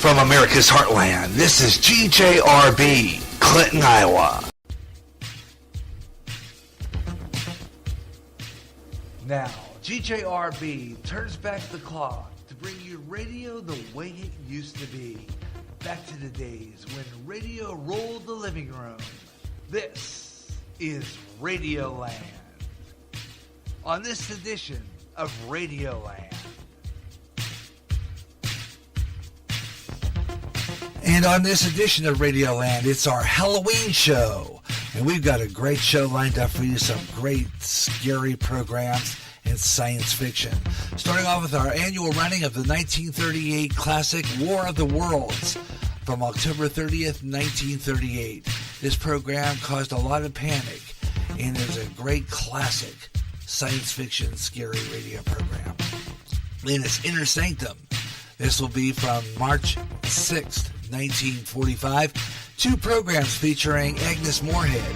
from America's heartland. This is GJRB, Clinton, Iowa. Now, GJRB turns back the clock to bring you radio the way it used to be. Back to the days when radio rolled the living room. This is Radioland. On this edition of Radioland. And on this edition of Radioland, it's our Halloween show. And we've got a great show lined up for you, some great scary programs and science fiction. Starting off with our annual running of the 1938 classic War of the Worlds from October 30th, 1938. This program caused a lot of panic, and is a great classic science fiction scary radio program. Then it's Inner Sanctum. This will be from March 6th, 1945. Two programs featuring Agnes Moorehead,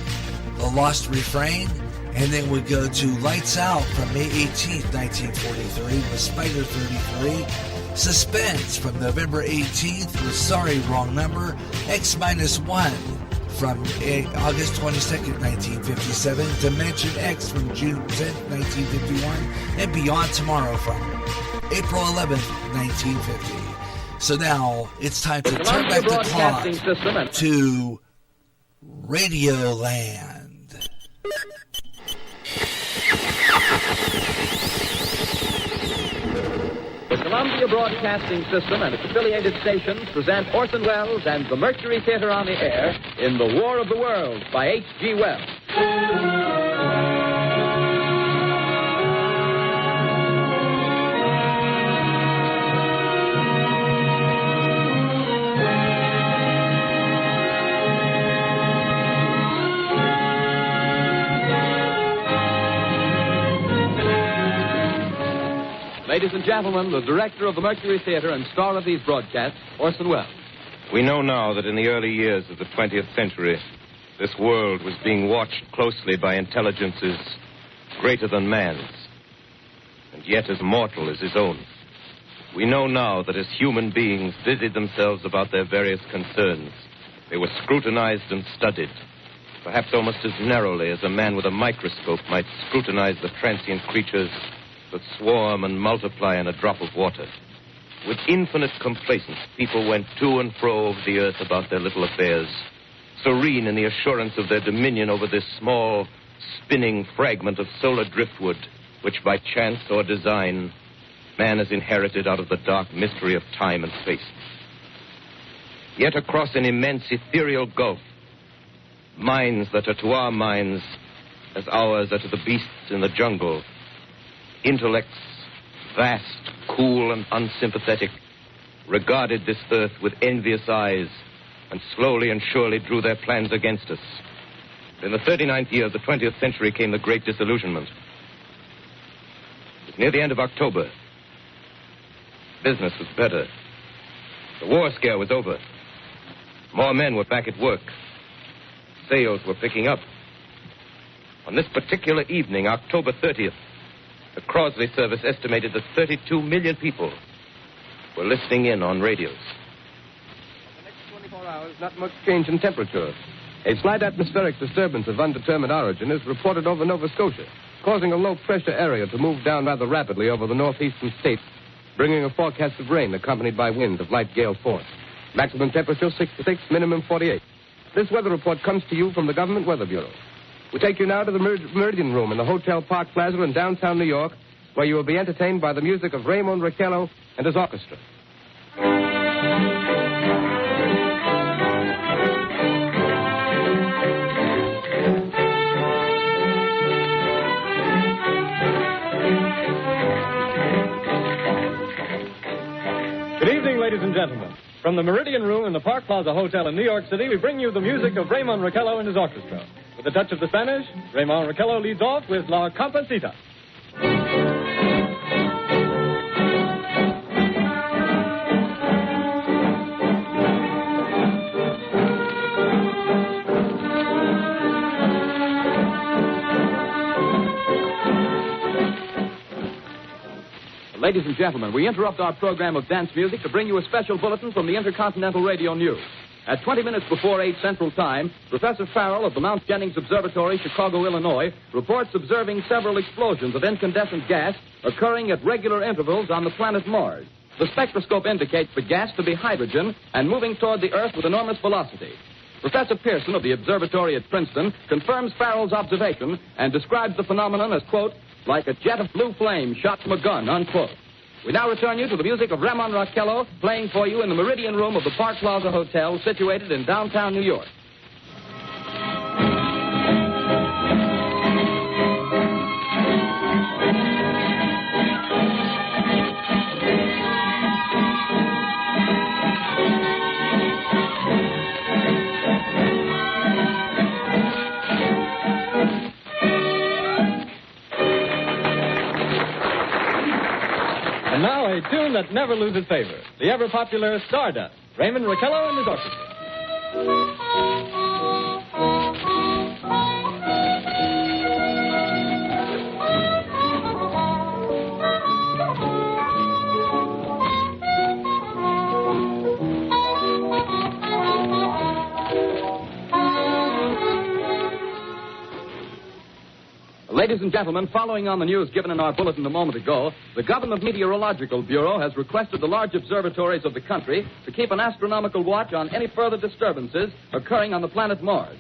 The Lost Refrain, and then we go to Lights Out from May 18th, 1943 with Spider 33. Suspense from November 18th with Sorry, Wrong Number. X-1 from August 22nd, 1957. Dimension X from June 10th, 1951. And Beyond Tomorrow from April 11th, 1950. So now it's time to turn back the clock to Radioland. The Columbia Broadcasting System and its affiliated stations present Orson Welles and the Mercury Theater on the air in The War of the Worlds by H.G. Wells. Ladies and gentlemen, the director of the Mercury Theater and star of these broadcasts, Orson Welles. We know now that in the early years of the 20th century, this world was being watched closely by intelligences greater than man's, and yet as mortal as his own. We know now that as human beings busied themselves about their various concerns, they were scrutinized and studied, perhaps almost as narrowly as a man with a microscope might scrutinize the transient creatures that swarm and multiply in a drop of water. With infinite complacence, people went to and fro over the earth about their little affairs, serene in the assurance of their dominion over this small, spinning fragment of solar driftwood, which by chance or design, man has inherited out of the dark mystery of time and space. Yet across an immense ethereal gulf, minds that are to our minds as ours are to the beasts in the jungle, intellects, vast, cool, and unsympathetic, regarded this earth with envious eyes and slowly and surely drew their plans against us. In the 39th year of the 20th century came the Great Disillusionment. It was near the end of October. Business was better. The war scare was over. More men were back at work. Sales were picking up. On this particular evening, October 30th, the Crosley service estimated that 32 million people were listening in on radios. For the next 24 hours, not much change in temperature. A slight atmospheric disturbance of undetermined origin is reported over Nova Scotia, causing a low-pressure area to move down rather rapidly over the northeastern states, bringing a forecast of rain accompanied by winds of light gale force. Maximum temperature 66, minimum 48. This weather report comes to you from the Government Weather Bureau. We take you now to the Meridian Room in the Hotel Park Plaza in downtown New York, where you will be entertained by the music of Raymond Raquello and his orchestra. Good evening, ladies and gentlemen. From the Meridian Room in the Park Plaza Hotel in New York City, we bring you the music of Raymond Raquello and his orchestra. With a touch of the Spanish, Raymond Raquello leads off with La Comparsita. Ladies and gentlemen, we interrupt our program of dance music to bring you a special bulletin from the Intercontinental Radio News. At 20 minutes before 8 Central Time, Professor Farrell of the Mount Jennings Observatory, Chicago, Illinois, reports observing several explosions of incandescent gas occurring at regular intervals on the planet Mars. The spectroscope indicates the gas to be hydrogen and moving toward the Earth with enormous velocity. Professor Pearson of the observatory at Princeton confirms Farrell's observation and describes the phenomenon as, quote, like a jet of blue flame shot from a gun, unquote. We now return you to the music of Ramon Raquello, playing for you in the Meridian Room of the Park Plaza Hotel, situated in downtown New York. And now a tune that never loses favor. The ever-popular Stardust. Raymond Raquello and his orchestra. Ladies and gentlemen, following on the news given in our bulletin a moment ago, the Government Meteorological Bureau has requested the large observatories of the country to keep an astronomical watch on any further disturbances occurring on the planet Mars.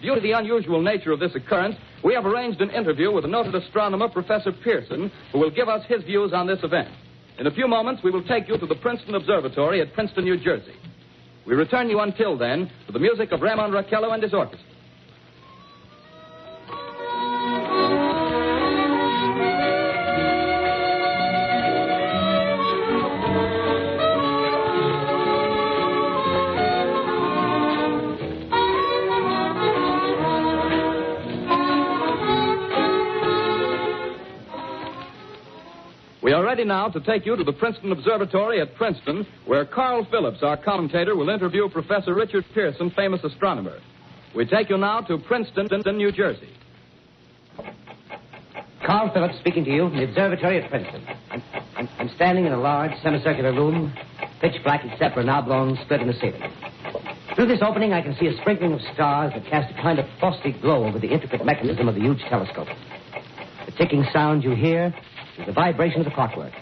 Due to the unusual nature of this occurrence, we have arranged an interview with the noted astronomer, Professor Pearson, who will give us his views on this event. In a few moments, we will take you to the Princeton Observatory at Princeton, New Jersey. We return you until then to the music of Ramon Raquello and his orchestra. We are ready now to take you to the Princeton Observatory at Princeton, where Carl Phillips, our commentator, will interview Professor Richard Pearson, famous astronomer. We take you now to Princeton, New Jersey. Carl Phillips speaking to you from the observatory at Princeton. I'm standing in a large semicircular room, pitch black except for an oblong split in the ceiling. Through this opening, I can see a sprinkling of stars that cast a kind of frosty glow over the intricate mechanism of the huge telescope. The ticking sound you hear is the vibration of the clockwork.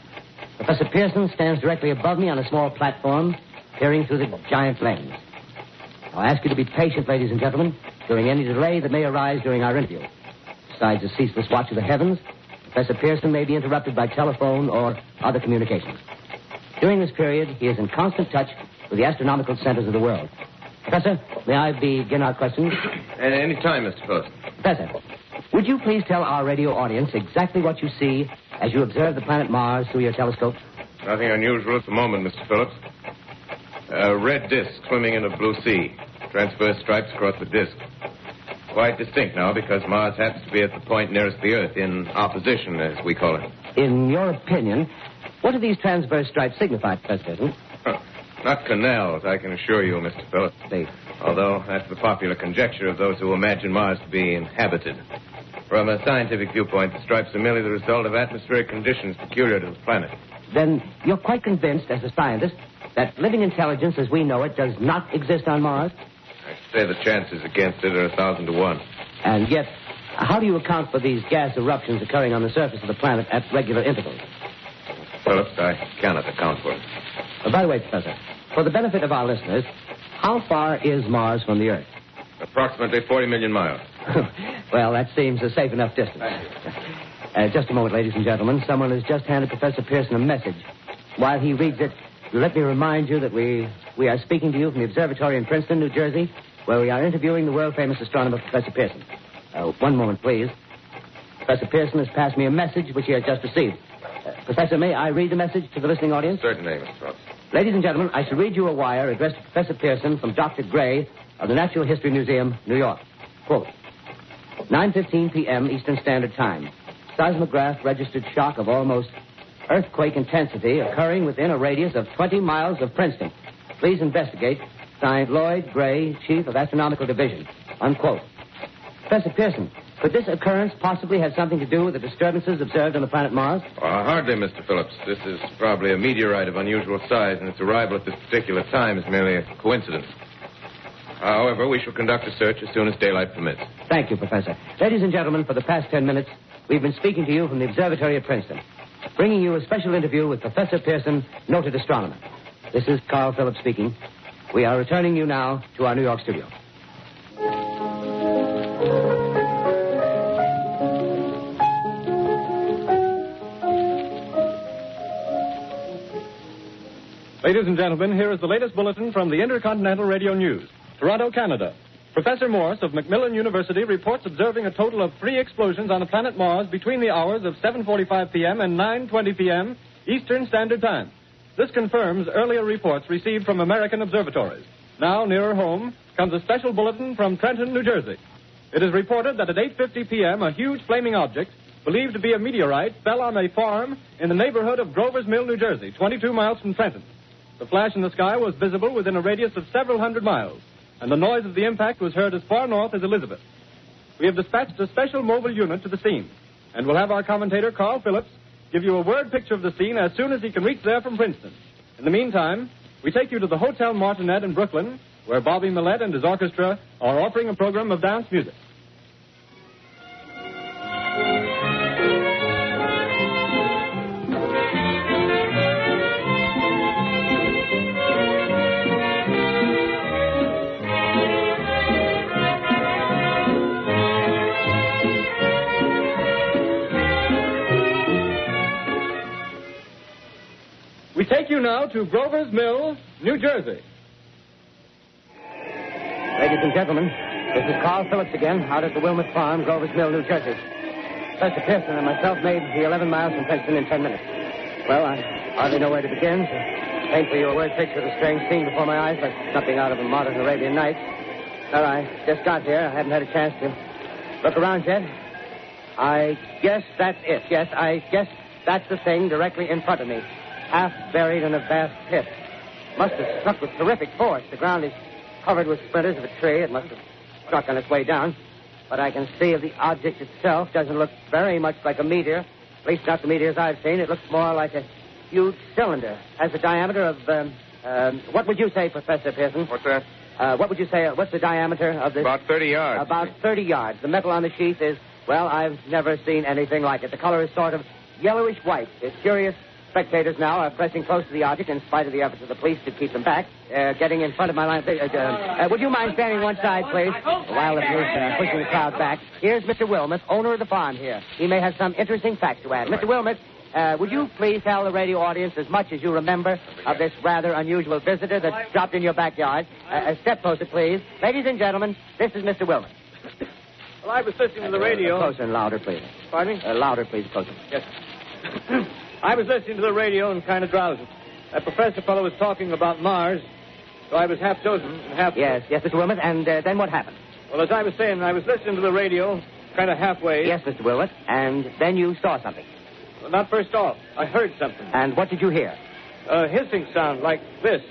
Professor Pearson stands directly above me on a small platform, peering through the giant lens. I'll ask you to be patient, ladies and gentlemen, during any delay that may arise during our interview. Besides the ceaseless watch of the heavens, Professor Pearson may be interrupted by telephone or other communications. During this period, he is in constant touch with the astronomical centers of the world. Professor, may I begin our questions? At any time, Mr. Phillips. Professor, would you please tell our radio audience exactly what you see as you observe the planet Mars through your telescope? Nothing unusual at the moment, Mr. Phillips. A red disk swimming in a blue sea. Transverse stripes across the disk. Quite distinct now because Mars happens to be at the point nearest the Earth, in opposition, as we call it. In your opinion, what do these transverse stripes signify, Professor? Not canals, I can assure you, Mr. Phillips. Although that's the popular conjecture of those who imagine Mars to be inhabited. From a scientific viewpoint, the stripes are merely the result of atmospheric conditions peculiar to the planet. Then you're quite convinced, as a scientist, that living intelligence as we know it does not exist on Mars? I'd say the chances against it are 1,000 to 1. And yet, how do you account for these gas eruptions occurring on the surface of the planet at regular intervals? Phillips, I cannot account for it. By the way, Professor, for the benefit of our listeners, how far is Mars from the Earth? Approximately 40 million miles. Well, that seems a safe enough distance. Just a moment, ladies and gentlemen. Someone has just handed Professor Pearson a message. While he reads it, let me remind you that we are speaking to you from the observatory in Princeton, New Jersey, where we are interviewing the world-famous astronomer, Professor Pearson. One moment, please. Professor Pearson has passed me a message which he has just received. Professor, may I read the message to the listening audience? Certainly, Mr. Phillips. Ladies and gentlemen, I shall read you a wire addressed to Professor Pearson from Dr. Gray of the Natural History Museum, New York. Quote, 9:15 p.m. Eastern Standard Time. Seismograph registered shock of almost earthquake intensity occurring within a radius of 20 miles of Princeton. Please investigate. Signed, Lloyd Gray, Chief of Astronomical Division. Unquote. Professor Pearson, could this occurrence possibly have something to do with the disturbances observed on the planet Mars? Hardly, Mr. Phillips. This is probably a meteorite of unusual size, and its arrival at this particular time is merely a coincidence. However, we shall conduct a search as soon as daylight permits. Thank you, Professor. Ladies and gentlemen, for the past 10 minutes, we've been speaking to you from the observatory at Princeton, bringing you a special interview with Professor Pearson, noted astronomer. This is Carl Phillips speaking. We are returning you now to our New York studio. Ladies and gentlemen, here is the latest bulletin from the Intercontinental Radio News. Toronto, Canada. Professor Morse of Macmillan University reports observing a total of 3 explosions on the planet Mars between the hours of 7:45 p.m. and 9:20 p.m. Eastern Standard Time. This confirms earlier reports received from American observatories. Now, nearer home, comes a special bulletin from Trenton, New Jersey. It is reported that at 8:50 p.m., a huge flaming object, believed to be a meteorite, fell on a farm in the neighborhood of Grover's Mill, New Jersey, 22 miles from Trenton. The flash in the sky was visible within a radius of several hundred miles, and the noise of the impact was heard as far north as Elizabeth. We have dispatched a special mobile unit to the scene, and we'll have our commentator, Carl Phillips, give you a word picture of the scene as soon as he can reach there from Princeton. In the meantime, we take you to the Hotel Martinet in Brooklyn, where Bobby Millett and his orchestra are offering a program of dance music. We take you now to Grover's Mill, New Jersey. Ladies and gentlemen, this is Carl Phillips again, out at the Wilmot Farm, Grover's Mill, New Jersey. Professor Pearson and myself made the 11 miles from Princeton in 10 minutes. Well, I hardly know where to begin to paint for you a word picture of the strange scene before my eyes, like something out of a modern Arabian Nights. Well, I just got here. I haven't had a chance to look around yet. I guess that's it. Yes, I guess that's the thing directly in front of me, half buried in a vast pit. Must have struck with terrific force. The ground is covered with splinters of a tree. It must have struck on its way down. But I can see the object itself doesn't look very much like a meteor. At least not the meteors I've seen. It looks more like a huge cylinder. Has a diameter of, what would you say, Professor Pearson? What's that? What would you say, what's the diameter of this? About 30 yards. About 30 yards. The metal on the sheath is, well, I've never seen anything like it. The color is sort of yellowish white. It's curious. Spectators now are pressing close to the object in spite of the efforts of the police to keep them back. Getting in front of my line. Would you mind standing one side, please? While the police are pushing the crowd back. Here's Mr. Wilmot, owner of the farm here. He may have some interesting facts to add. Mr. Wilmot, would you please tell the radio audience as much as you remember of this rather unusual visitor that dropped in your backyard? A step closer, please. Ladies and gentlemen, this is Mr. Wilmot. Well, I was listening to the radio. Closer and louder, please. Pardon me? Louder, please, closer. Yes. I was listening to the radio and kind of drowsy. That professor fellow was talking about Mars, so I was half chosen and half... Yes, Mr. Wilmot, and then what happened? Well, as I was saying, I was listening to the radio, kind of halfway. Yes, Mr. Wilmot, and then you saw something. Well, not first off. I heard something. And what did you hear? A hissing sound like this.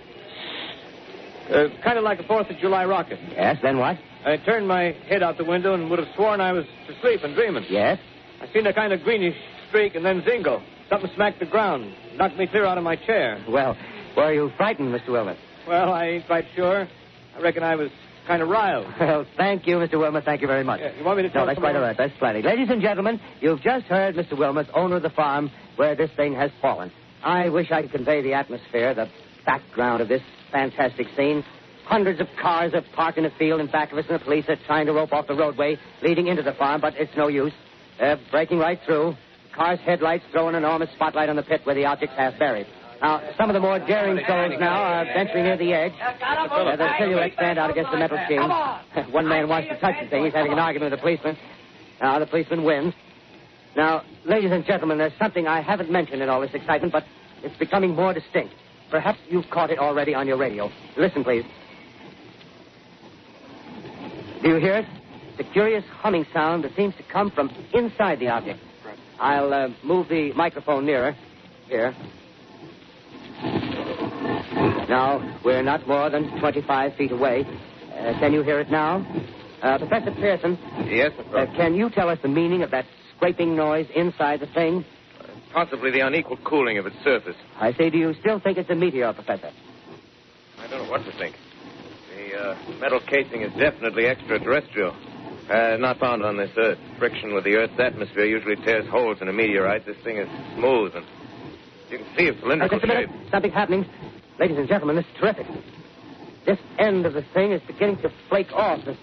Kind of like a 4th of July rocket. Yes, then what? I turned my head out the window and would have sworn I was asleep and dreaming. Yes? I seen a kind of greenish streak and then zingo. Something smacked the ground, knocked me clear out of my chair. Well, were you frightened, Mr. Wilmot? Well, I ain't quite sure. I reckon I was kind of riled. Well, thank you, Mr. Wilmot. Thank you very much. Yeah, you want me to tell No, that's quite all right. That's plenty. Ladies and gentlemen, you've just heard Mr. Wilmot, owner of the farm where this thing has fallen. I wish I could convey the atmosphere, the background of this fantastic scene. Hundreds of cars are parked in a field in back of us, and the police are trying to rope off the roadway leading into the farm, but it's no use. They're breaking right through. Car's headlights throw an enormous spotlight on the pit where the object's half buried. Now, some of the more daring souls now are venturing near the edge. The silhouettes stand out against the metal sheen. One man wants to touch the thing. He's having an argument with the policeman. Now, the policeman wins. Now, ladies and gentlemen, there's something I haven't mentioned in all this excitement, but it's becoming more distinct. Perhaps you've caught it already on your radio. Listen, please. Do you hear it? It's a curious humming sound that seems to come from inside the object. I'll move the microphone nearer. Here. Now, we're not more than 25 feet away. Can you hear it now? Professor Pearson. Yes, Professor. Can you tell us the meaning of that scraping noise inside the thing? Possibly the unequal cooling of its surface. I say, do you still think it's a meteor, Professor? I don't know what to think. The metal casing is definitely extraterrestrial. Not found on this Earth. Friction with the Earth's atmosphere usually tears holes in a meteorite. This thing is smooth, and you can see its cylindrical Just a minute. shape. Something's happening. Ladies and gentlemen, this is terrific. This end of the thing is beginning to flake off. The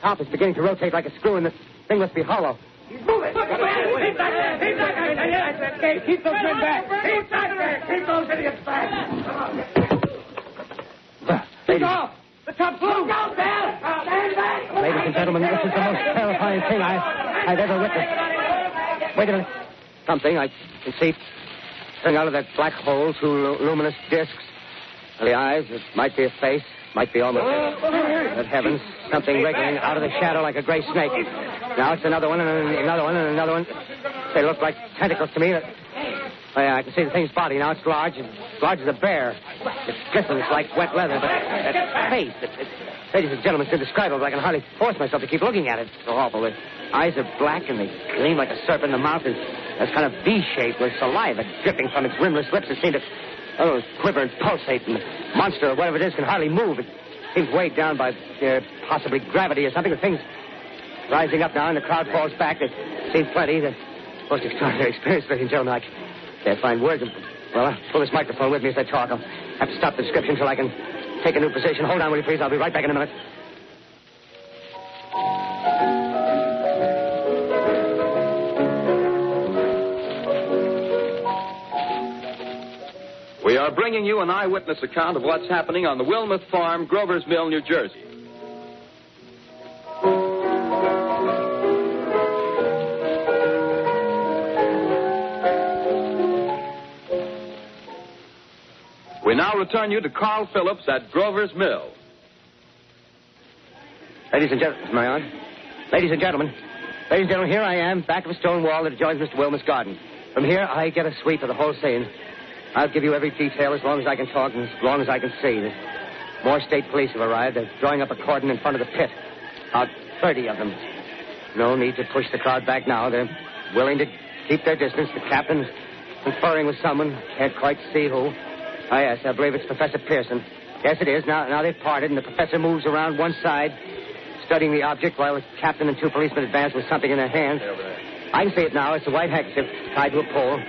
top is beginning to rotate like a screw, and this thing must be hollow. He's moving. Keep back there. Keep those men back. Keep back there. Keep those idiots back. Ladies, off. The top's loose. Go, Bell. Stand back. ladies and gentlemen, this is the most terrifying thing I've ever witnessed. Wait a minute. Something I can see coming out of that black hole, two luminous discs. The eyes, it might be a face, might be almost... Good heavens, something wriggling out of the shadow like a gray snake. Now it's another one, and another one, and another one. They look like tentacles to me. Oh, yeah, I can see the thing's body. Now it's large as a bear. It glistens like wet leather, but that face, ladies and gentlemen, it's indescribable. I can hardly force myself to keep looking at it. It's so awful. The eyes are black, and they gleam like a serpent. The mouth is kind of V-shaped with saliva dripping from its rimless lips. It seems to quiver and pulsate, and the monster, or whatever it is, can hardly move. It seems weighed down by possibly gravity or something. The thing's rising up now, and the crowd falls back. They've seen plenty. The most extraordinary experience, ladies and gentlemen. I can't find words. Well, I'll pull this microphone with me as I talk. I'll have to stop the description until I can take a new position. Hold on, will you please? I'll be right back in a minute. We are bringing you an eyewitness account of what's happening on the Wilmouth Farm, Grover's Mill, New Jersey. We now return you to Carl Phillips at Grover's Mill. Ladies and gentlemen, am I on? Ladies and gentlemen, here I am, back of a stone wall that adjoins Mr. Wilmot's garden. From here, I get a sweep of the whole scene. I'll give you every detail as long as I can talk and as long as I can see. There's more state police have arrived. They're drawing up a cordon in front of the pit. About 30 of them. No need to push the crowd back now. They're willing to keep their distance. The captain's conferring with someone. Can't quite see who. Oh, yes, I believe it's Professor Pearson. Yes, it is. Now they've parted, and the professor moves around one side, studying the object, while the captain and two policemen advance with something in their hands. I can see it now. It's a white handkerchief tied to a pole.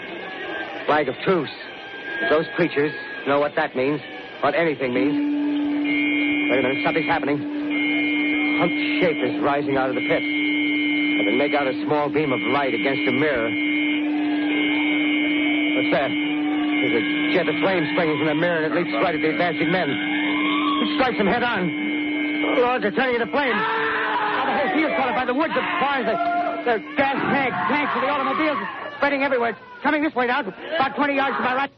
Flag of truce. If those creatures know what that means, what anything means. Wait a minute, something's happening. A humped shape is rising out of the pit. I can make out a small beam of light against a mirror. What's that? There's a jet of flame springing from the mirror, and it leaps right at the advancing men. It strikes them head on. Oh, Lord, they're turning into flames. Now the whole field's caught up by the woods, the barns, the gas tanks for the automobiles spreading everywhere. It's coming this way now, about 20 yards to my right.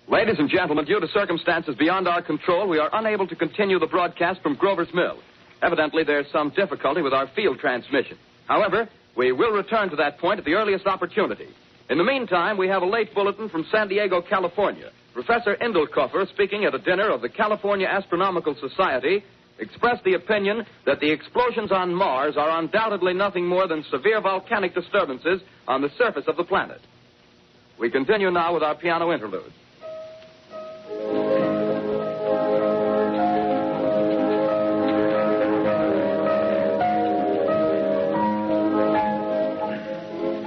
Ladies and gentlemen, due to circumstances beyond our control, we are unable to continue the broadcast from Grover's Mill. Evidently, there's some difficulty with our field transmission. However, we will return to that point at the earliest opportunity. In the meantime, we have a late bulletin from San Diego, California. Professor Indelkoffer, speaking at a dinner of the California Astronomical Society, expressed the opinion that the explosions on Mars are undoubtedly nothing more than severe volcanic disturbances on the surface of the planet. We continue now with our piano interlude.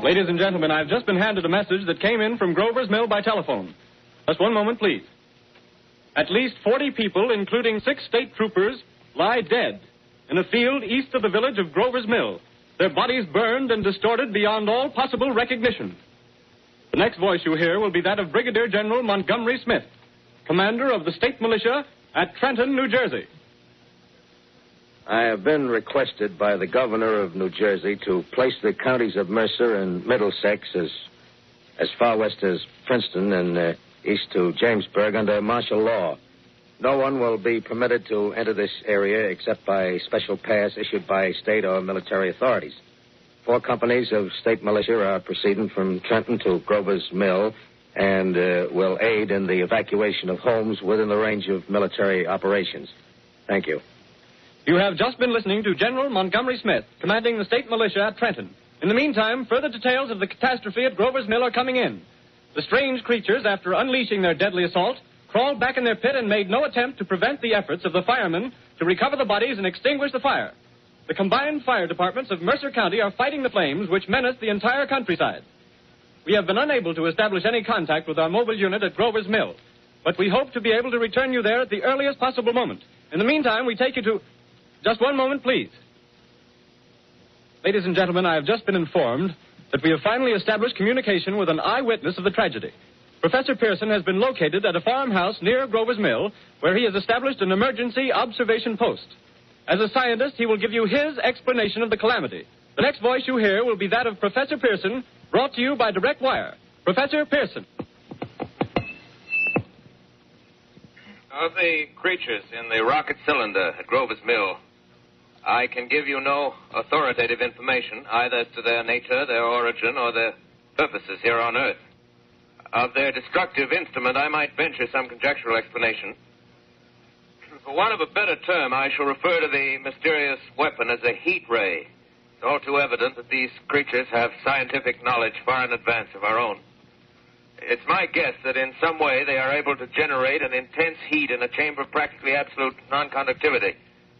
Ladies and gentlemen, I've just been handed a message that came in from Grover's Mill by telephone. Just one moment, please. At least 40 people, including 6 state troopers, lie dead in a field east of the village of Grover's Mill. Their bodies burned and distorted beyond all possible recognition. The next voice you hear will be that of Brigadier General Montgomery Smith, commander of the state militia at Trenton, New Jersey. I have been requested by the governor of New Jersey to place the counties of Mercer and Middlesex as far west as Princeton and east to Jamesburg under martial law. No one will be permitted to enter this area except by special pass issued by state or military authorities. 4 companies of state militia are proceeding from Trenton to Grover's Mill and will aid in the evacuation of homes within the range of military operations. Thank you. You have just been listening to General Montgomery Smith, commanding the state militia at Trenton. In the meantime, further details of the catastrophe at Grover's Mill are coming in. The strange creatures, after unleashing their deadly assault, crawled back in their pit and made no attempt to prevent the efforts of the firemen to recover the bodies and extinguish the fire. The combined fire departments of Mercer County are fighting the flames which menace the entire countryside. We have been unable to establish any contact with our mobile unit at Grover's Mill, but we hope to be able to return you there at the earliest possible moment. In the meantime, we take you to... Just one moment, please. Ladies and gentlemen, I have just been informed that we have finally established communication with an eyewitness of the tragedy. Professor Pearson has been located at a farmhouse near Grover's Mill, where he has established an emergency observation post. As a scientist, he will give you his explanation of the calamity. The next voice you hear will be that of Professor Pearson, brought to you by direct wire. Professor Pearson. Of the creatures in the rocket cylinder at Grover's Mill, I can give you no authoritative information, either as to their nature, their origin, or their purposes here on Earth. Of their destructive instrument, I might venture some conjectural explanation. For want of a better term, I shall refer to the mysterious weapon as a heat ray. It's all too evident that these creatures have scientific knowledge far in advance of our own. It's my guess that in some way they are able to generate an intense heat in a chamber of practically absolute non-conductivity.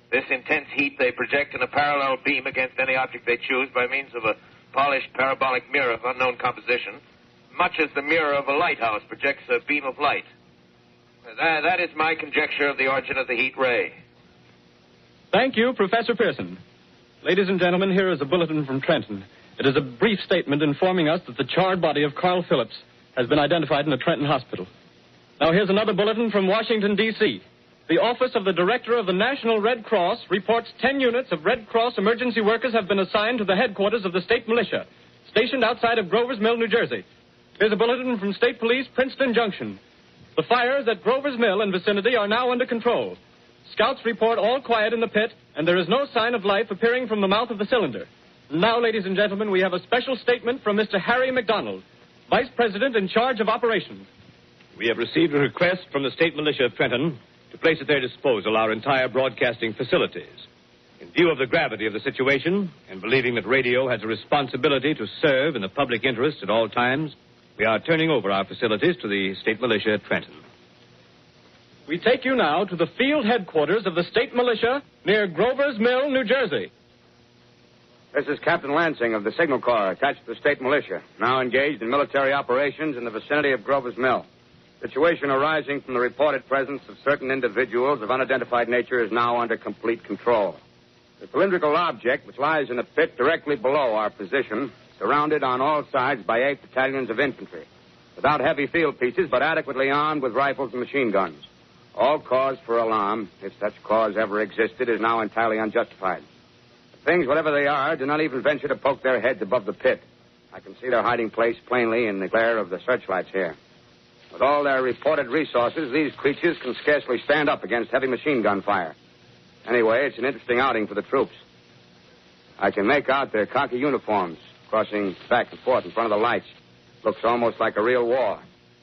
This intense heat they project in a parallel beam against any object they choose by means of a polished parabolic mirror of unknown composition, much as the mirror of a lighthouse projects a beam of light. That is my conjecture of the origin of the heat ray. Thank you, Professor Pearson. Ladies and gentlemen, here is a bulletin from Trenton. It is a brief statement informing us that the charred body of Carl Phillips has been identified in the Trenton Hospital. Now, here's another bulletin from Washington, D.C. The Office of the Director of the National Red Cross reports 10 units of Red Cross emergency workers have been assigned to the headquarters of the state militia, stationed outside of Grover's Mill, New Jersey. Here's a bulletin from State Police, Princeton Junction. The fires at Grover's Mill and vicinity are now under control. Scouts report all quiet in the pit, and there is no sign of life appearing from the mouth of the cylinder. Now, ladies and gentlemen, we have a special statement from Mr. Harry McDonald, Vice President in charge of operations. We have received a request from the state militia of Trenton to place at their disposal our entire broadcasting facilities. In view of the gravity of the situation, and believing that radio has a responsibility to serve in the public interest at all times, we are turning over our facilities to the state militia at Trenton. We take you now to the field headquarters of the state militia near Grover's Mill, New Jersey. This is Captain Lansing of the Signal Corps, attached to the state militia, now engaged in military operations in the vicinity of Grover's Mill. Situation arising from the reported presence of certain individuals of unidentified nature is now under complete control. The cylindrical object, which lies in a pit directly below our position, surrounded on all sides by 8 battalions of infantry, without heavy field pieces, but adequately armed with rifles and machine guns. All cause for alarm, if such cause ever existed, is now entirely unjustified. The things, whatever they are, do not even venture to poke their heads above the pit. I can see their hiding place plainly in the glare of the searchlights here. With all their reported resources, these creatures can scarcely stand up against heavy machine gun fire. Anyway, it's an interesting outing for the troops. I can make out their khaki uniforms crossing back and forth in front of the lights. Looks almost like a real war.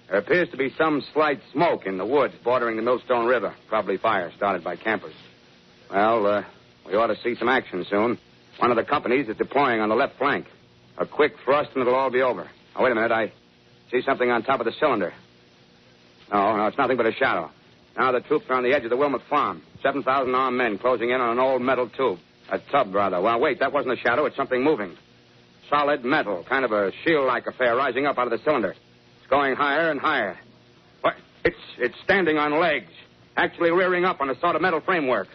There appears to be some slight smoke in the woods bordering the Millstone River. Probably fire started by campers. Well, we ought to see some action soon. One of the companies is deploying on the left flank. A quick thrust and it'll all be over. Oh, wait a minute. I see something on top of the cylinder. No, it's nothing but a shadow. Now the troops are on the edge of the Wilmot Farm. 7,000 armed men closing in on an old metal tube. A tub, rather. Well, wait, that wasn't a shadow. It's something moving. Solid metal, kind of a shield-like affair rising up out of the cylinder. It's going higher and higher. What? It's standing on legs, actually rearing up on a sort of metal framework.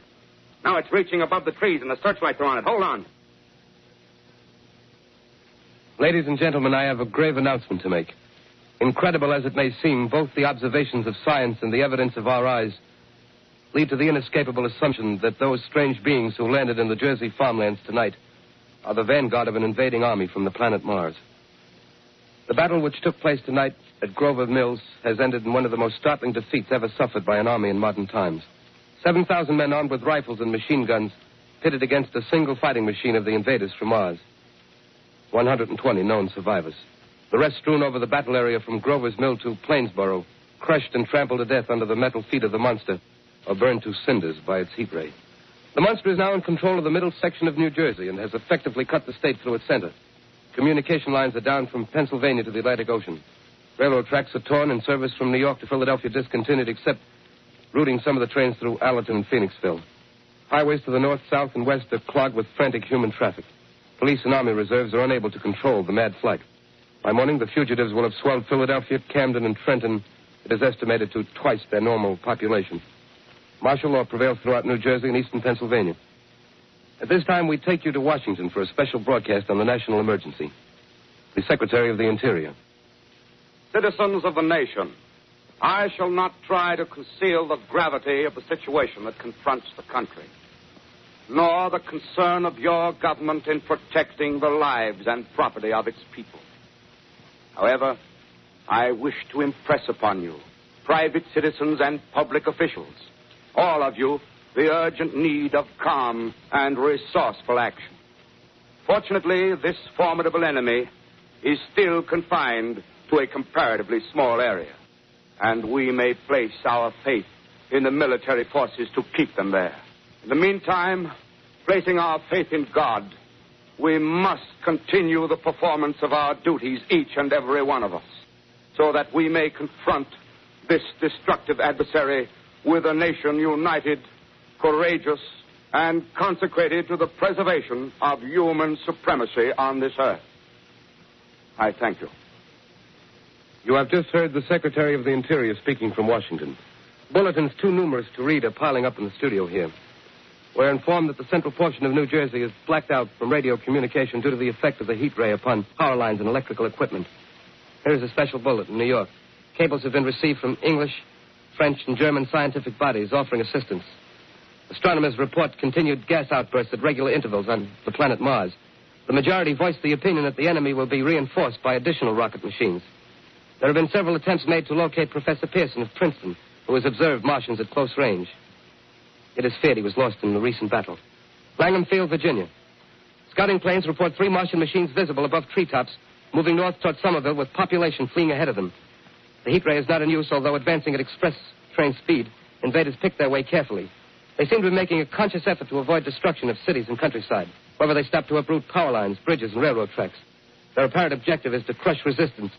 Now it's reaching above the trees and the searchlights are on it. Hold on. Ladies and gentlemen, I have a grave announcement to make. Incredible as it may seem, both the observations of science and the evidence of our eyes lead to the inescapable assumption that those strange beings who landed in the Jersey farmlands tonight are the vanguard of an invading army from the planet Mars. The battle which took place tonight at Grover Mills has ended in one of the most startling defeats ever suffered by an army in modern times. 7,000 men armed with rifles and machine guns pitted against a single fighting machine of the invaders from Mars. 120 known survivors. The rest strewn over the battle area from Grover's Mill to Plainsboro, crushed and trampled to death under the metal feet of the monster, or burned to cinders by its heat ray. The monster is now in control of the middle section of New Jersey and has effectively cut the state through its center. Communication lines are down from Pennsylvania to the Atlantic Ocean. Railroad tracks are torn and service from New York to Philadelphia discontinued, except routing some of the trains through Allerton and Phoenixville. Highways to the north, south, and west are clogged with frantic human traffic. Police and Army reserves are unable to control the mad flight. By morning, the fugitives will have swelled Philadelphia, Camden, and Trenton. It is estimated to twice their normal population. Martial law prevails throughout New Jersey and eastern Pennsylvania. At this time, we take you to Washington for a special broadcast on the national emergency. The Secretary of the Interior. Citizens of the nation, I shall not try to conceal the gravity of the situation that confronts the country, nor the concern of your government in protecting the lives and property of its people. However, I wish to impress upon you, private citizens and public officials, all of you, the urgent need of calm and resourceful action. Fortunately, this formidable enemy is still confined to a comparatively small area, and we may place our faith in the military forces to keep them there. In the meantime, placing our faith in God, we must continue the performance of our duties, each and every one of us, so that we may confront this destructive adversary with a nation united, courageous, and consecrated to the preservation of human supremacy on this earth. I thank you. You have just heard the Secretary of the Interior speaking from Washington. Bulletins too numerous to read are piling up in the studio here. We're informed that the central portion of New Jersey is blacked out from radio communication due to the effect of the heat ray upon power lines and electrical equipment. Here's a special bulletin, New York. Cables have been received from English, French, and German scientific bodies offering assistance. Astronomers report continued gas outbursts at regular intervals on the planet Mars. The majority voiced the opinion that the enemy will be reinforced by additional rocket machines. There have been several attempts made to locate Professor Pearson of Princeton, who has observed Martians at close range. It is feared he was lost in the recent battle. Langham Field, Virginia. Scouting planes report 3 Martian machines visible above treetops, moving north toward Somerville with population fleeing ahead of them. The heat ray is not in use, although advancing at express train speed. Invaders pick their way carefully. They seem to be making a conscious effort to avoid destruction of cities and countryside. However, they stop to uproot power lines, bridges, and railroad tracks. Their apparent objective is to crush resistance,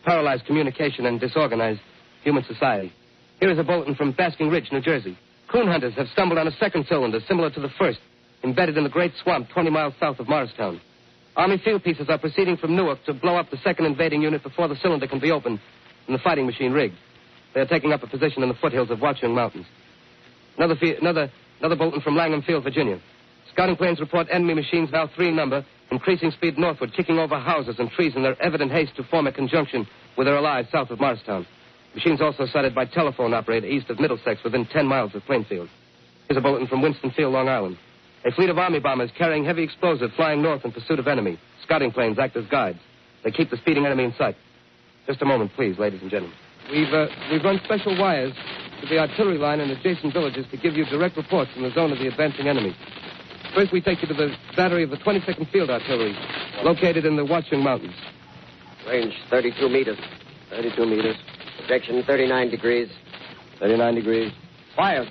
paralyze communication, and disorganize human society. Here is a bulletin from Basking Ridge, New Jersey. Coon hunters have stumbled on a second cylinder similar to the first, embedded in the great swamp 20 miles south of Morristown. Army field pieces are proceeding from Newark to blow up the second invading unit before the cylinder can be opened and the fighting machine rigged. They are taking up a position in the foothills of Watchung Mountains. Another bulletin from Langham Field, Virginia. Scouting planes report enemy machines, now 3 in number, increasing speed northward, kicking over houses and trees in their evident haste to form a conjunction with their allies south of Morristown. Machines also sighted by telephone operator east of Middlesex within 10 miles of Plainfield. Here's a bulletin from Winstonfield, Long Island. A fleet of Army bombers carrying heavy explosive flying north in pursuit of enemy. Scouting planes act as guides. They keep the speeding enemy in sight. Just a moment, please, ladies and gentlemen. We've run special wires to the artillery line and adjacent villages to give you direct reports from the zone of the advancing enemy. First, we take you to the battery of the 22nd Field Artillery, located in the Watchung Mountains. Range 32 meters. 32 meters. Projection 39 degrees. 39 degrees. Fire.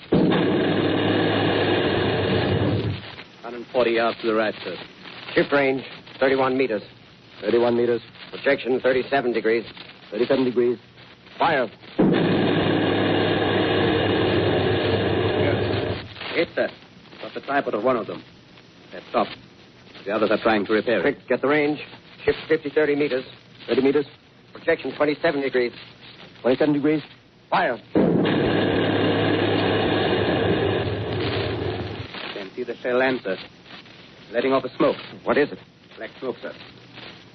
140 yards to the right, sir. Ship range 31 meters. 31 meters. Projection 37 degrees. 37 degrees. Fire. Yes, sir. Got the tripod of one of them. They're stopped. The others are trying to repair it. Quick, get the range. Ship 30 meters. 30 meters. Projection 27 degrees. 27 degrees. Fire. Can see the shell land, sir. Letting off a smoke. What is it? Black smoke, sir.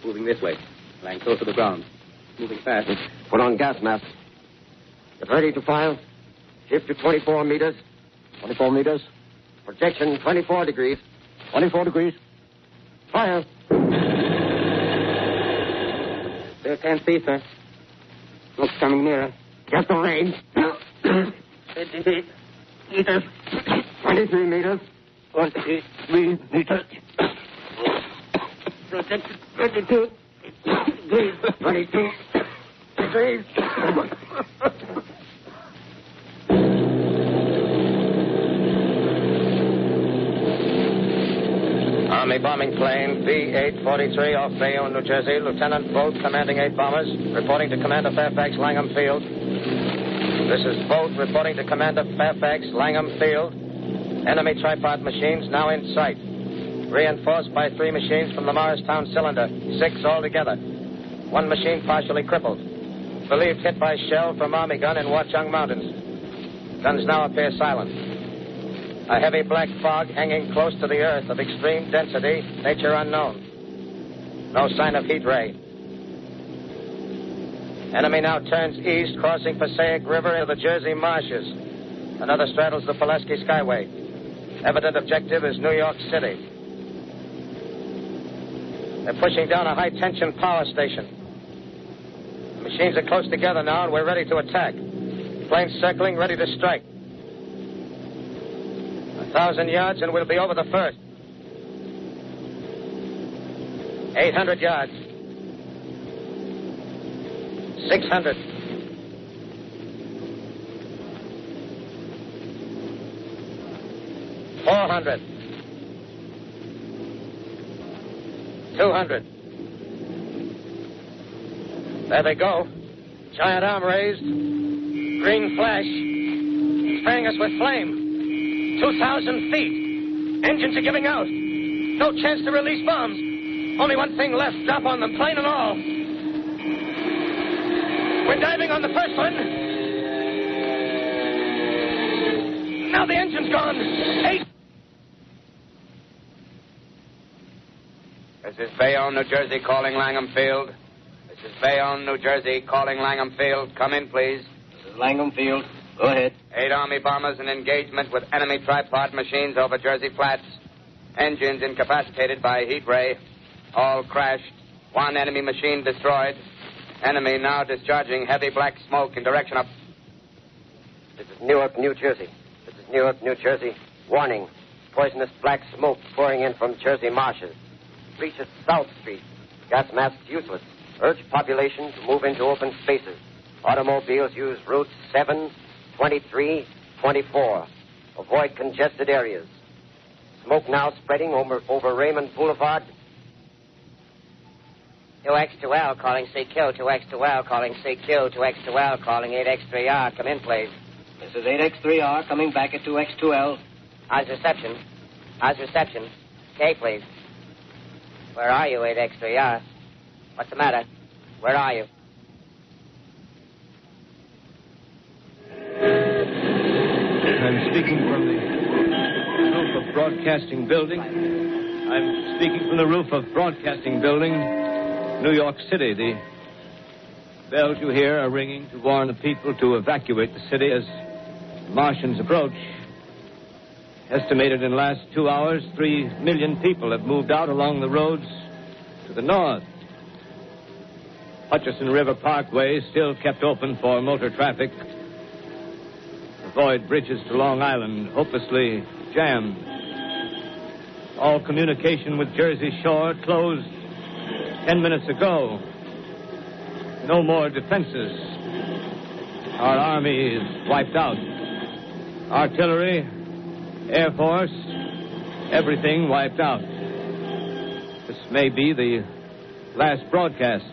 Moving this way. Lying close to the ground. Moving fast. Put on gas mask. Get ready to fire. Ship to 24 meters. 24 meters. Projection 24 degrees. 24 degrees. Fire. Still can't see, sir. Smoke's coming nearer. Get the range. 50 meters. 23 meters. 23 meters. Projection 22 degrees. 22 degrees. Army bombing plane B-843 off Bayonne, New Jersey. Lieutenant Vogt, commanding 8 bombers, reporting to Commander Fairfax, Langham Field. This is Vogt reporting to Commander Fairfax, Langham Field. Enemy tripod machines now in sight. Reinforced by 3 machines from the Morristown cylinder. 6 altogether. 1 machine partially crippled. Believed hit by shell from Army gun in Watchung Mountains. Guns now appear silent. A heavy black fog hanging close to the earth of extreme density, nature unknown. No sign of heat ray. Enemy now turns east, crossing Passaic River into the Jersey marshes. Another straddles the Pulaski Skyway. Evident objective is New York City. They're pushing down a high-tension power station. The machines are close together now, and we're ready to attack. Planes circling, ready to strike. 1,000 yards, and we'll be over the first. 800 yards. 600. 400. 200. There they go. Giant arm raised. Green flash. Spraying us with flame. 2,000 feet. Engines are giving out. No chance to release bombs. Only one thing left. Drop on them, plane and all. We're diving on the first one. Now the engine's gone. 8. This is Bayonne, New Jersey, calling Langham Field. This is Bayonne, New Jersey, calling Langham Field. Come in, please. This is Langham Field. Go ahead. 8 Army bombers in engagement with enemy tripod machines over Jersey Flats. Engines incapacitated by heat ray. All crashed. 1 enemy machine destroyed. Enemy now discharging heavy black smoke in direction of... This is Newark, New Jersey. This is Newark, New Jersey. Warning. Poisonous black smoke pouring in from Jersey marshes. Reaches South Street. Gas masks useless. Urge population to move into open spaces. Automobiles use routes 7, 23, 24. Avoid congested areas. Smoke now spreading over Raymond Boulevard. 2X2L calling CQ. 2X2L calling CQ. 2X2L calling 8X3R. Come in, please. This is 8X3R coming back at 2X2L. How's reception? How's reception? Okay, please. Where are you, 8X3R? What's the matter? Where are you? I'm speaking from the roof of Broadcasting Building. I'm speaking from the roof of Broadcasting Building, New York City. The bells you hear are ringing to warn the people to evacuate the city as Martians approach. Estimated in the last 2 hours, 3 million people have moved out along the roads to the north. Hutchison River Parkway still kept open for motor traffic. Avoid bridges to Long Island, hopelessly jammed. All communication with Jersey Shore closed 10 minutes ago. No more defenses. Our army is wiped out. Artillery, Air Force, everything wiped out. This may be the last broadcast.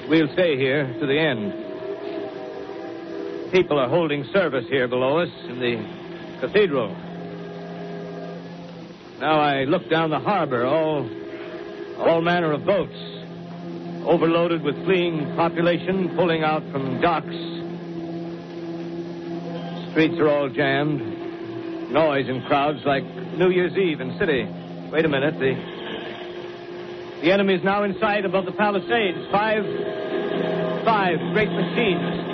We'll stay here to the end. People are holding service here below us in the cathedral. Now I look down the harbor, all manner of boats, overloaded with fleeing population, pulling out from docks. Streets are all jammed. Noise in crowds like New Year's Eve in city. Wait a minute. The enemy's now in sight above the Palisades. Five great machines.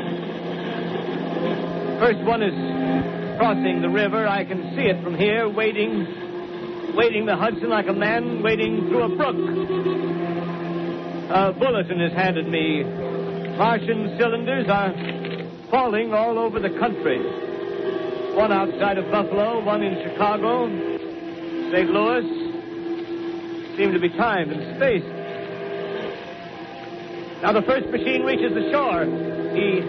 First one is crossing the river. I can see it from here, wading the Hudson like a man wading through a brook. A bulletin is handed me. Martian cylinders are falling all over the country. One outside of Buffalo, one in Chicago, St. Louis. Seem to be timed and spaced. Now the first machine reaches the shore. He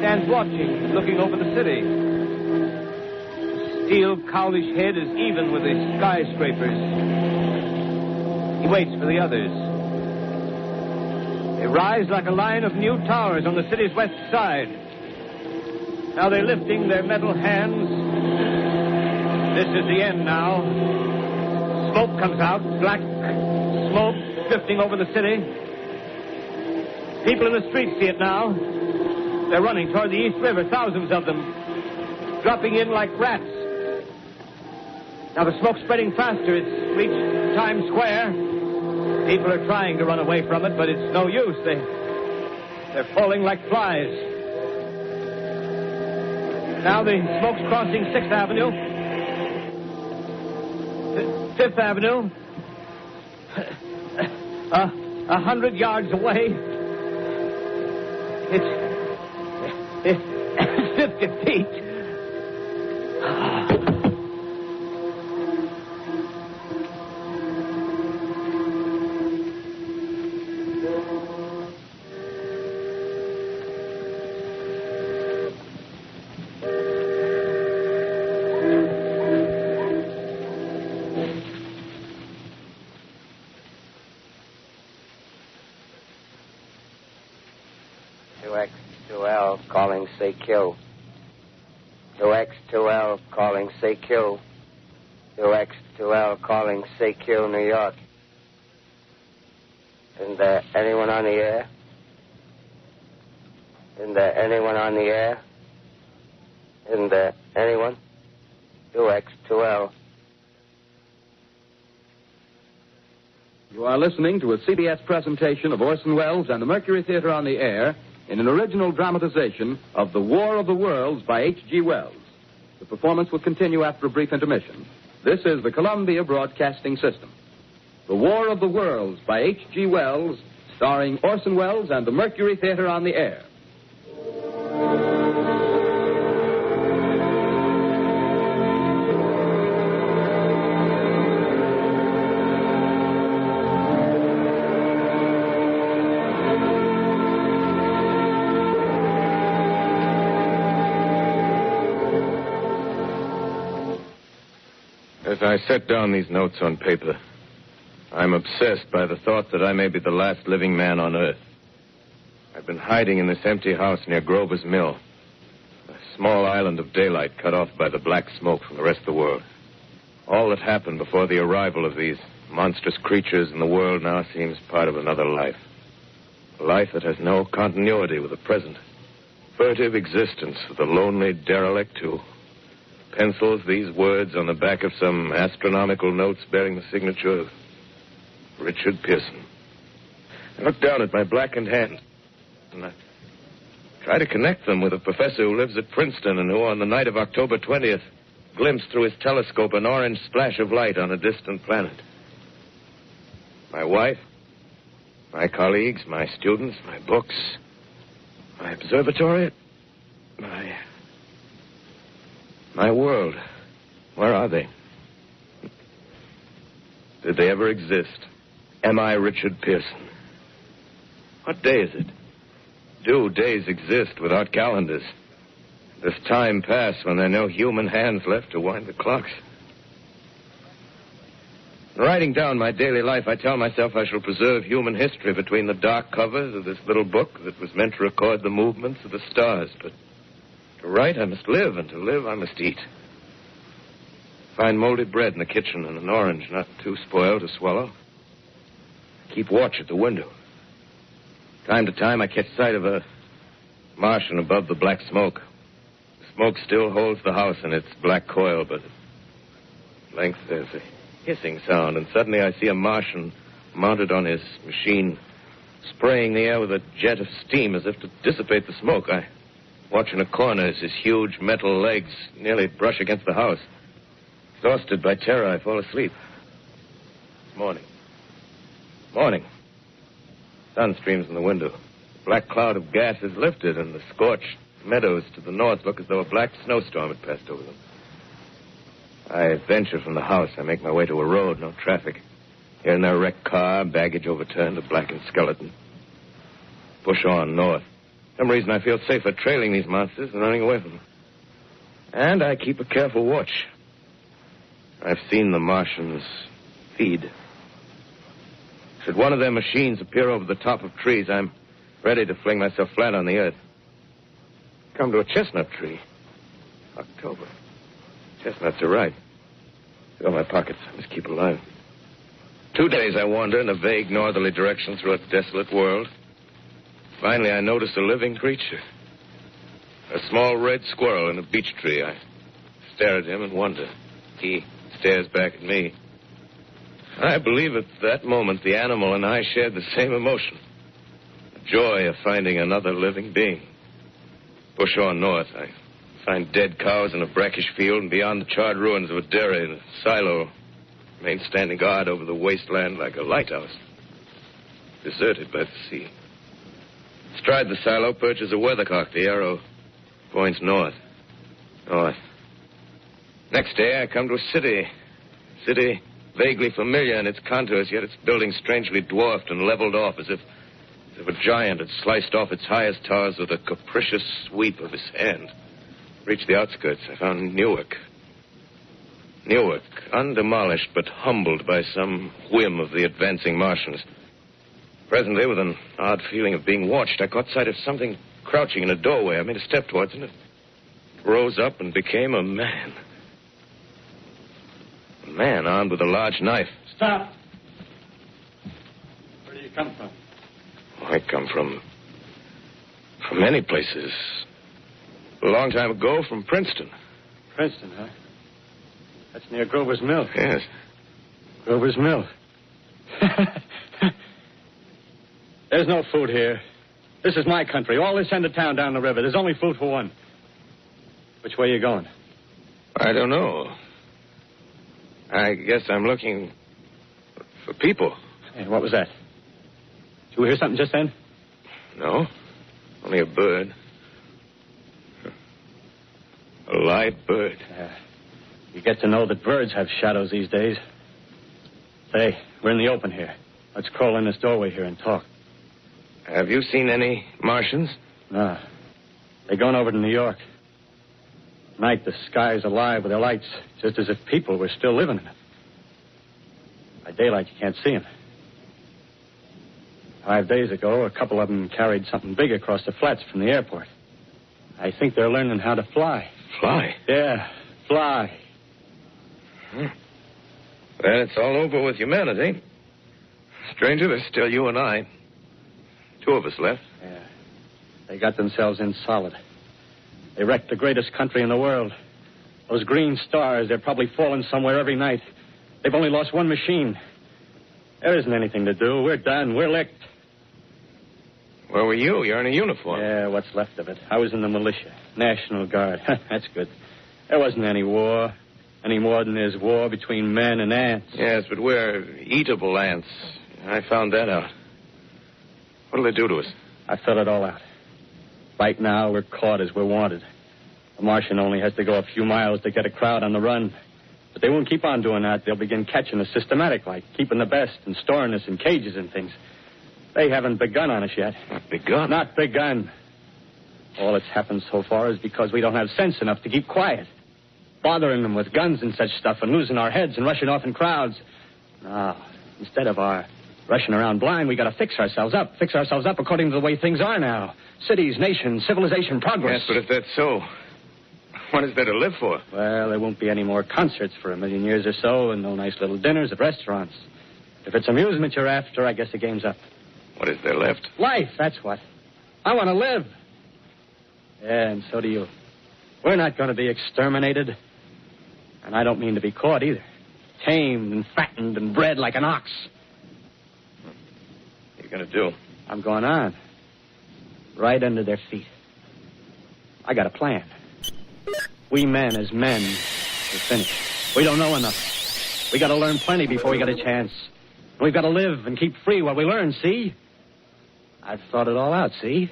stands watching, looking over the city. steel, cowlish head is even with the skyscrapers. He waits for the others. They rise like a line of new towers on the city's west side. Now they're lifting their metal hands. This is the end now. Smoke comes out, black smoke drifting over the city. People in the streets see it now. They're running toward the East River, thousands of them, dropping in like rats. Now the smoke's spreading faster. It's reached Times Square. People are trying to run away from it, but it's no use. They're falling like flies. Now the smoke's crossing 6th Avenue. 5th Avenue. 100 yards away. It's 50 feet. Calling CQ. 2X2L calling CQ. 2X2L calling CQ, New York. Isn't there anyone on the air? Isn't there anyone on the air? Isn't there anyone? 2X2L. You are listening to a CBS presentation of Orson Welles and the Mercury Theater on the Air in an original dramatization of The War of the Worlds by H.G. Wells. The performance will continue after a brief intermission. This is the Columbia Broadcasting System. The War of the Worlds by H.G. Wells, starring Orson Welles and the Mercury Theater on the Air. As I set down these notes on paper, I'm obsessed by the thought that I may be the last living man on Earth. I've been hiding in this empty house near Grover's Mill, a small island of daylight cut off by the black smoke from the rest of the world. All that happened before the arrival of these monstrous creatures in the world now seems part of another life. A life that has no continuity with the present. Furtive existence of the lonely derelict who pencils these words on the back of some astronomical notes bearing the signature of Richard Pearson. I look down at my blackened hands, and I try to connect them with a professor who lives at Princeton and who, on the night of October 20th, glimpsed through his telescope an orange splash of light on a distant planet. My wife, my colleagues, my students, my books, my observatory, my world. Where are they? Did they ever exist? Am I Richard Pearson? What day is it? Do days exist without calendars? Does time pass when there are no human hands left to wind the clocks? In writing down my daily life, I tell myself I shall preserve human history between the dark covers of this little book that was meant to record the movements of the stars. But to write, I must live, and to live, I must eat. Find moldy bread in the kitchen and an orange not too spoiled to swallow. Keep watch at the window. Time to time, I catch sight of a Martian above the black smoke. The smoke still holds the house in its black coil, but at length there's a hissing sound, and suddenly I see a Martian mounted on his machine, spraying the air with a jet of steam as if to dissipate the smoke. I watch in a corner as his huge metal legs nearly brush against the house. Exhausted by terror, I fall asleep. Morning. Sun streams in the window. The black cloud of gas is lifted, and the scorched meadows to the north look as though a black snowstorm had passed over them. I venture from the house. I make my way to a road, no traffic. Here and there, a wrecked car, baggage overturned, a blackened skeleton. Push on north. For some reason, I feel safer trailing these monsters than running away from them. And I keep a careful watch. I've seen the Martians feed. Should one of their machines appear over the top of trees, I'm ready to fling myself flat on the earth. Come to a chestnut tree. October. Chestnuts are ripe. Fill my pockets. I must keep alive. 2 days I wander in a vague northerly direction through a desolate world. Finally, I notice a living creature. A small red squirrel in a beech tree. I stare at him and wonder. He stares back at me. I believe at that moment the animal and I shared the same emotion. The joy of finding another living being. Push on north. I find dead cows in a brackish field, and beyond the charred ruins of a dairy and a silo, remain standing guard over the wasteland like a lighthouse. Deserted by the sea. Astride the silo perches a weathercock. The arrow points north. North. Next day, I come to a city. City vaguely familiar in its contours, yet its buildings strangely dwarfed and leveled off as if a giant had sliced off its highest towers with a capricious sweep of his hand. Reached the outskirts. I found Newark. Newark, undemolished but humbled by some whim of the advancing Martians. Presently, with an odd feeling of being watched, I caught sight of something crouching in a doorway. I made a step towards it, and it rose up and became a man. A man armed with a large knife. Stop! Where do you come from? I come from many places. A long time ago, from Princeton. Princeton, huh? That's near Grover's Mill. Yes. Grover's Mill. There's no food here. This is my country. All this end of town down the river. There's only food for one. Which way are you going? I don't know. I guess I'm looking for people. Hey, what was that? Did you hear something just then? No. Only a bird. A live bird. You get to know that birds have shadows these days. Say, we're in the open here. Let's crawl in this doorway here and talk. Have you seen any Martians? No. They're going over to New York. Night, the sky's alive with their lights, just as if people were still living in it. By daylight, you can't see them. 5 days ago, a couple of them carried something big across the flats from the airport. I think they're learning how to fly. Fly? Yeah, fly. Well, it's all over with humanity. Stranger, there's still you and I. 2 of us left. Yeah. They got themselves in solid. They wrecked the greatest country in the world. Those green stars, they're probably falling somewhere every night. They've only lost one machine. There isn't anything to do. We're done. We're licked. Where were you? You're in a uniform. Yeah, what's left of it. I was in the militia. National Guard. That's good. There wasn't any war. Any more than there's war between men and ants. Yes, but we're eatable ants. I found that out. What'll they do to us? I thought it all out. Right now, we're caught as we're wanted. A Martian only has to go a few miles to get a crowd on the run. But they won't keep on doing that. They'll begin catching us systematic, like keeping the best and storing us in cages and things. They haven't begun on us yet. Not begun? Not begun. All that's happened so far is because we don't have sense enough to keep quiet. Bothering them with guns and such stuff and losing our heads and rushing off in crowds. No, instead of our rushing around blind, we got to fix ourselves up. Fix ourselves up according to the way things are now. Cities, nations, civilization, progress. Yes, but if that's so, what is there to live for? Well, there won't be any more concerts for 1,000,000 years or so and no nice little dinners at restaurants. If it's amusement you're after, I guess the game's up. What is there left? Life, that's what. I want to live. Yeah, and so do you. We're not going to be exterminated. And I don't mean to be caught either. Tamed and fattened and bred like an ox. What are you going to do? I'm going on. Right under their feet. I got a plan. We men as men are finished. We don't know enough. We got to learn plenty before we got a chance. We've got to live and keep free while we learn, see? I've thought it all out, see?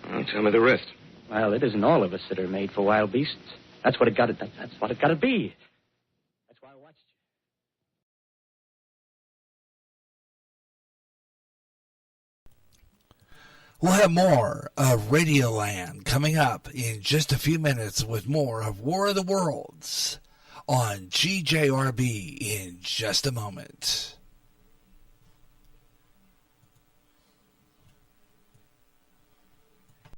Well, tell me the rest. Well, it isn't all of us that are made for wild beasts. That's what it got to. That's what it got to be. That's why I watched you. We'll have more of Radioland coming up in just a few minutes with more of War of the Worlds on GJRB in just a moment.